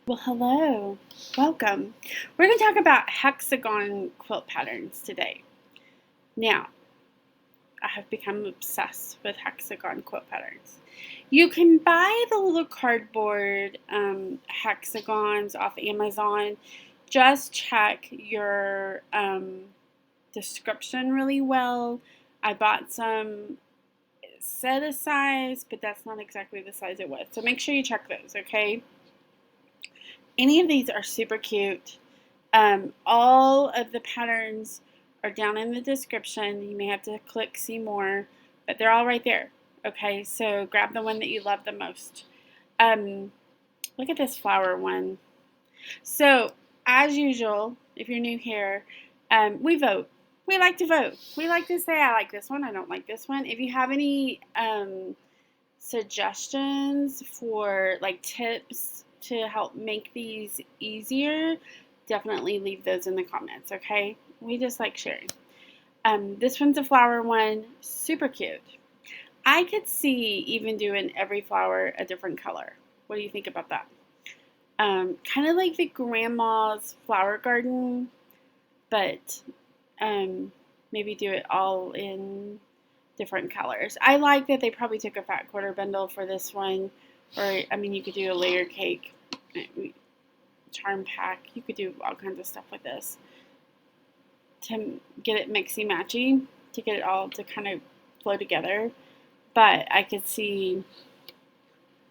Well, hello. Welcome. We're going to talk about hexagon quilt patterns today. Now, I have become obsessed with hexagon quilt patterns. You can buy the little cardboard hexagons off Amazon. Just check your description really well. I bought some set a size, but that's not exactly the size it was. So make sure you check those, okay? Any of these are super cute. All of the patterns are down in the description. You may have to click see more, but they're all right there. Okay, so grab the one that you love the most. Look at this flower one. So, as usual, if you're new here, we vote. We like to vote. We like to say, I like this one, I don't like this one. If you have any suggestions for like tips to help make these easier, definitely leave those in the comments, okay? We just like sharing. This one's a flower one, super cute. I could see even doing every flower a different color. What do you think about that? Kind of like the grandma's flower garden, but maybe do it all in different colors. I like that they probably took a fat quarter bundle for this one, or I mean, you could do a layer cake, charm pack. You could do all kinds of stuff with this to get it mixy matchy, to get it all to kind of flow together. But I could see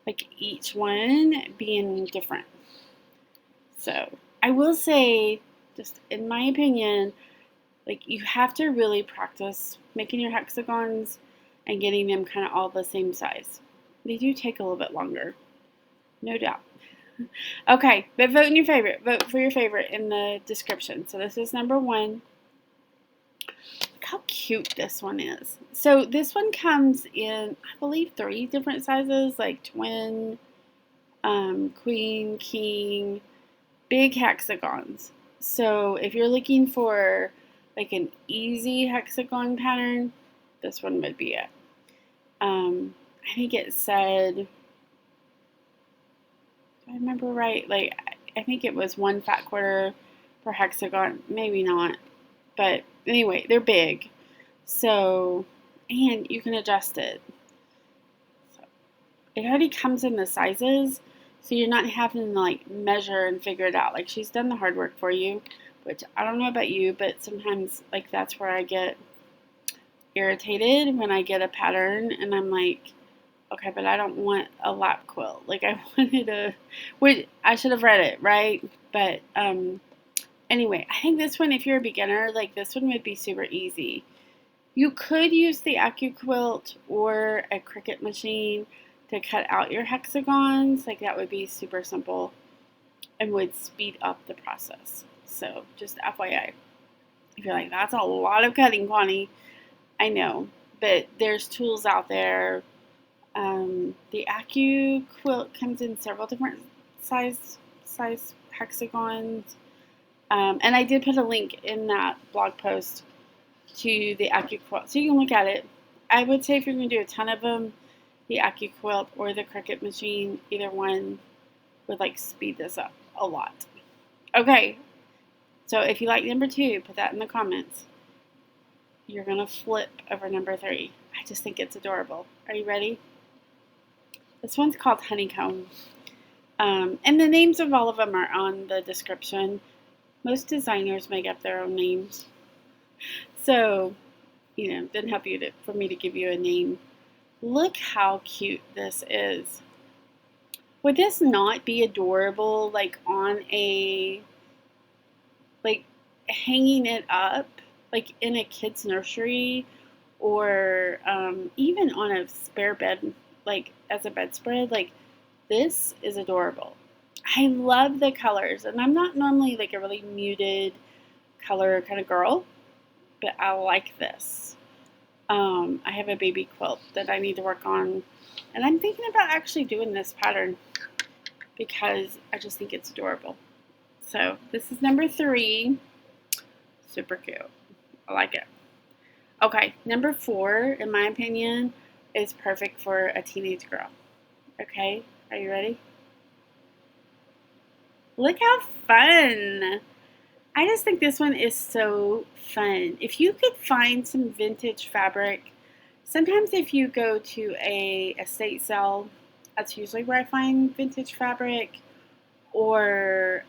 like each one being different. So I will say, just in my opinion, like you have to really practice making your hexagons and getting them kind of all the same size. They do take a little bit longer, no doubt. Okay, but vote in your favorite. Vote for your favorite in the description. So this is number one. Look how cute this one is. So this one comes in, I believe, 3 different sizes, like twin, queen, king, big hexagons. So if you're looking for like an easy hexagon pattern, this one would be it. I think it said, do I remember right? Like, I think it was 1 fat quarter per hexagon. Maybe not. But anyway, they're big. So, and you can adjust it. So, it already comes in the sizes, so you're not having to like measure and figure it out. Like, she's done the hard work for you, which I don't know about you, but sometimes like that's where I get irritated when I get a pattern and I'm like, okay, but I don't want a lap quilt. Like I wanted a, which I should have read it, right? But anyway, I think this one, if you're a beginner, like this one would be super easy. You could use the AccuQuilt or a Cricut machine to cut out your hexagons. Like that would be super simple and would speed up the process. So just FYI. If you're like, that's a lot of cutting, Connie. I know, but there's tools out there. The AccuQuilt comes in several different size hexagons. And I did put a link in that blog post to the AccuQuilt, so you can look at it. I would say if you're going to do a ton of them, the AccuQuilt or the Cricut machine, either one would like speed this up a lot. Okay, so if you like number 2, put that in the comments. You're going to flip over number 3. I just think it's adorable. Are you ready? This one's called Honeycomb. And the names of all of them are on the description. Most designers make up their own names. So, you know, it didn't help you for me to give you a name. Look how cute this is. Would this not be adorable, like on a, like hanging it up, like in a kid's nursery, or even on a spare bed, like as a bedspread? Like this is adorable. I love the colors, and I'm not normally like a really muted color kind of girl, but I like this. I have a baby quilt that I need to work on, and I'm thinking about actually doing this pattern because I just think it's adorable. So this is number 3. Super cute. I like it. Okay, number 4, in my opinion, is perfect for a teenage girl. Okay, are you ready? Look how fun. I just think this one is so fun. If you could find some vintage fabric, sometimes if you go to a estate sale, that's usually where I find vintage fabric, or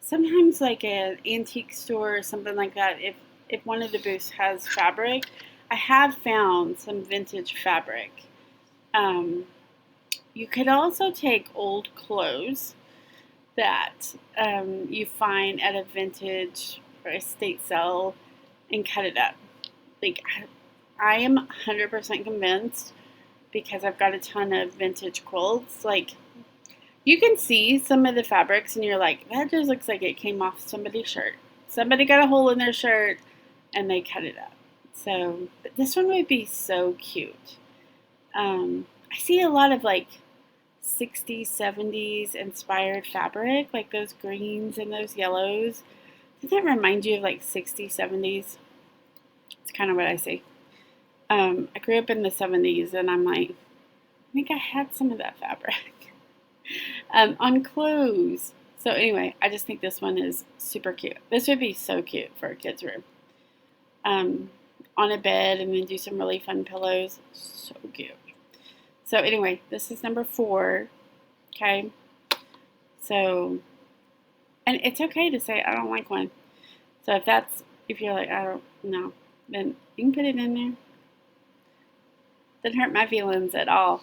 sometimes like an antique store or something like that. If one of the booths has fabric, I have found some vintage fabric. Um, you could also take old clothes that you find at a vintage or estate sale and cut it up. Like I am 100% convinced, because I've got a ton of vintage quilts. Like you can see some of the fabrics and you're like, that just looks like it came off somebody's shirt. Somebody got a hole in their shirt and they cut it up. So but this one would be so cute. I see a lot of like 60s, 70s inspired fabric, like those greens and those yellows. Does that remind you of like 60s, 70s? It's kind of what I see. I grew up in the 70s and I'm like, I think I had some of that fabric on clothes. So anyway, I just think this one is super cute. This would be so cute for a kid's room. On a bed and then do some really fun pillows. So cute. So anyway, this is number 4. Okay. So, and it's okay to say I don't like one. So if you're like, I don't know, then you can put it in there. Doesn't hurt my feelings at all.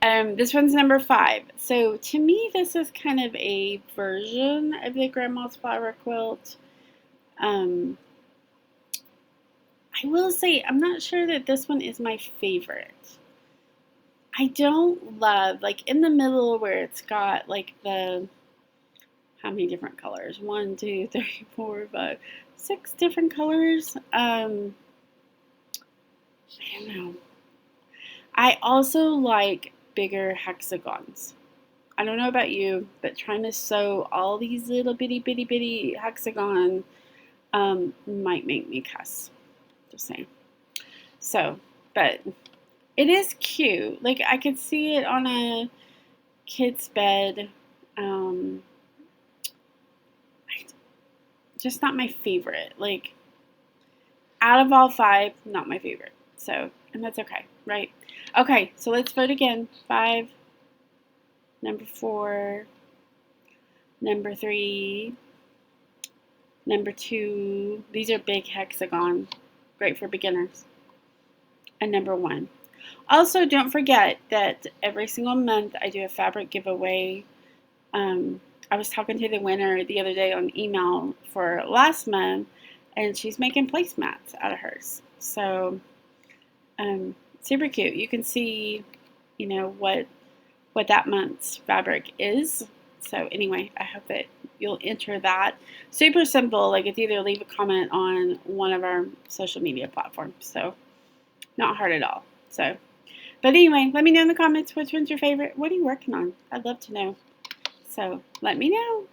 This one's number 5. So to me, this is kind of a version of the Grandma's Flower quilt. I will say I'm not sure that this one is my favorite. I don't love, like in the middle where it's got like how many different colors? 1, 2, 3, 4, 5, 6 different colors. I don't know. I also like bigger hexagons. I don't know about you, but trying to sew all these little bitty hexagons might make me cuss. Just saying. So, but it is cute. Like I could see it on a kid's bed. Just not my favorite. Like out of all 5, not my favorite. So, and that's okay, right? Okay, so let's vote again. 5, number 4, number 3, number 2. These are big hexagon, great for beginners. And number 1. Also, don't forget that every single month I do a fabric giveaway. I was talking to the winner the other day on email for last month, and she's making placemats out of hers. So, super cute. You can see, what that month's fabric is. So anyway, I hope that you'll enter that. Super simple. Like it's either leave a comment on one of our social media platforms. So not hard at all. So, but anyway, let me know in the comments which one's your favorite. What are you working on? I'd love to know. So let me know.